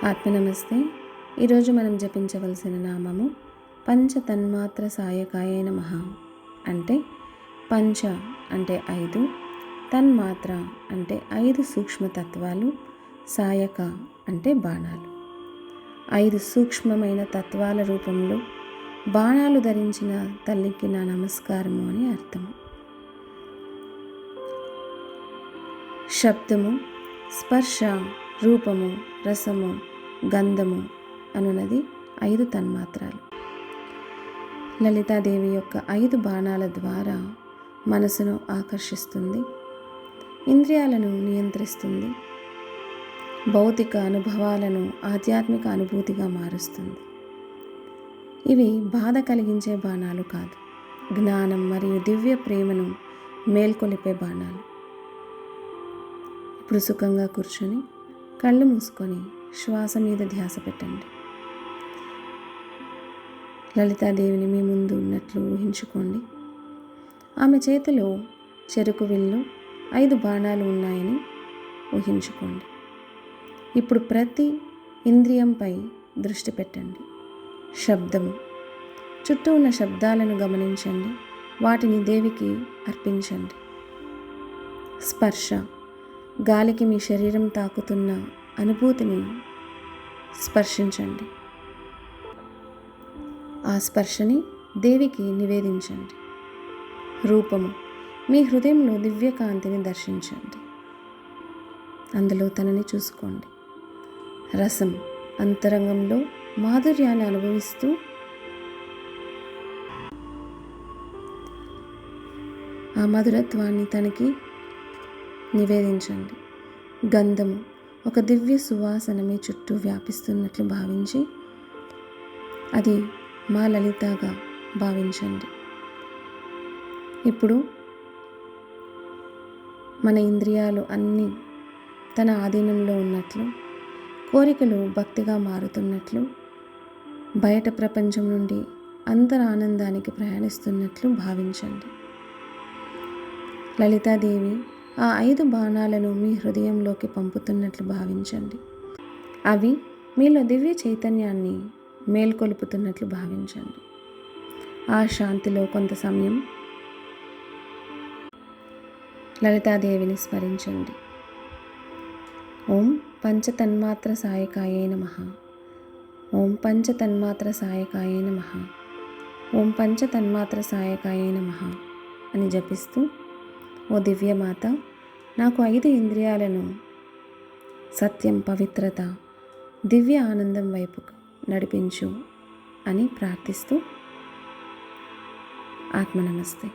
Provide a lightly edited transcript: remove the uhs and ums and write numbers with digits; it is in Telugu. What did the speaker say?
ఆత్మనమస్తే. ఈరోజు మనం జపించవలసిన నామము పంచతన్మాత్ర సాయకాయ నమః. అంటే పంచ అంటే 5, తన్మాత్ర అంటే 5 సూక్ష్మతత్వాలు, సాయక అంటే బాణాలు. 5 సూక్ష్మమైన తత్వాల రూపంలో బాణాలు ధరించిన తల్లికి నా నమస్కారము అని అర్థము. శబ్దము, స్పర్శ, రూపము, రసము, గంధము అనున్నది 5 తన్మాత్రాలు. లలితాదేవి యొక్క 5 బాణాల ద్వారా మనసును ఆకర్షిస్తుంది, ఇంద్రియాలను నియంత్రిస్తుంది, భౌతిక అనుభవాలను ఆధ్యాత్మిక అనుభూతిగా మారుస్తుంది. ఇవి బాధ కలిగించే బాణాలు కాదు, జ్ఞానం మరియు దివ్య ప్రేమను మేల్కొలిపే బాణాలు. ఇప్పుడు సుఖంగా కూర్చొని కళ్ళు మూసుకొని శ్వాస మీద ధ్యాస పెట్టండి. లలితాదేవిని మీ ముందు ఉన్నట్లు ఊహించుకోండి. ఆమె చేతిలో చెరుకు విల్లు 5 బాణాలు ఉన్నాయని ఊహించుకోండి. ఇప్పుడు ప్రతి ఇంద్రియంపై దృష్టి పెట్టండి. శబ్దము, చుట్టూ ఉన్న శబ్దాలను గమనించండి, వాటిని దేవికి అర్పించండి. స్పర్శ, గాలికి మీ శరీరం తాకుతున్న అనుభూతిని స్పర్శించండి. ఆ స్పర్శని దేవికి నివేదించండి. రూపము, మీ హృదయంలో దివ్యకాంతిని దర్శించండి, అందులో తనని చూసుకోండి. రసం, అంతరంగంలో మాధుర్యాన్ని అనుభవిస్తూ ఆ మధురత్వాన్ని తనకి నివేదించండి. గంధము, ఒక దివ్య సువాసన మీ చుట్టూ వ్యాపిస్తున్నట్లు భావించి అది మా లలితగా భావించండి. ఇప్పుడు మన ఇంద్రియాలు అన్నీ తన ఆధీనంలో ఉన్నట్లు, కోరికలు భక్తిగా మారుతున్నట్లు, బయట ప్రపంచం నుండి అంతరానందానికి ప్రయాణిస్తున్నట్లు భావించండి. లలితాదేవి ఆ 5 బాణాలను మీ హృదయంలోకి పంపుతున్నట్లు భావించండి. అవి మీలో దివ్య చైతన్యాన్ని మేల్కొలుపుతున్నట్లు భావించండి. ఆ శాంతిలో కొంత సమయం లలితాదేవిని స్మరించండి. ఓం పంచతన్మాత్ర సాయకాయ నమః. ఓం పంచతన్మాత్ర సాయకాయ నమః. ఓం పంచతన్మాత్ర సాయకాయ నమః అని జపిస్తూ, ఓ దివ్యమాత, నాకు 5 ఇంద్రియాలను సత్యం, పవిత్రత, దివ్య ఆనందం వైపు నడిపించు అని ప్రార్థిస్తూ ఆత్మనమస్తే.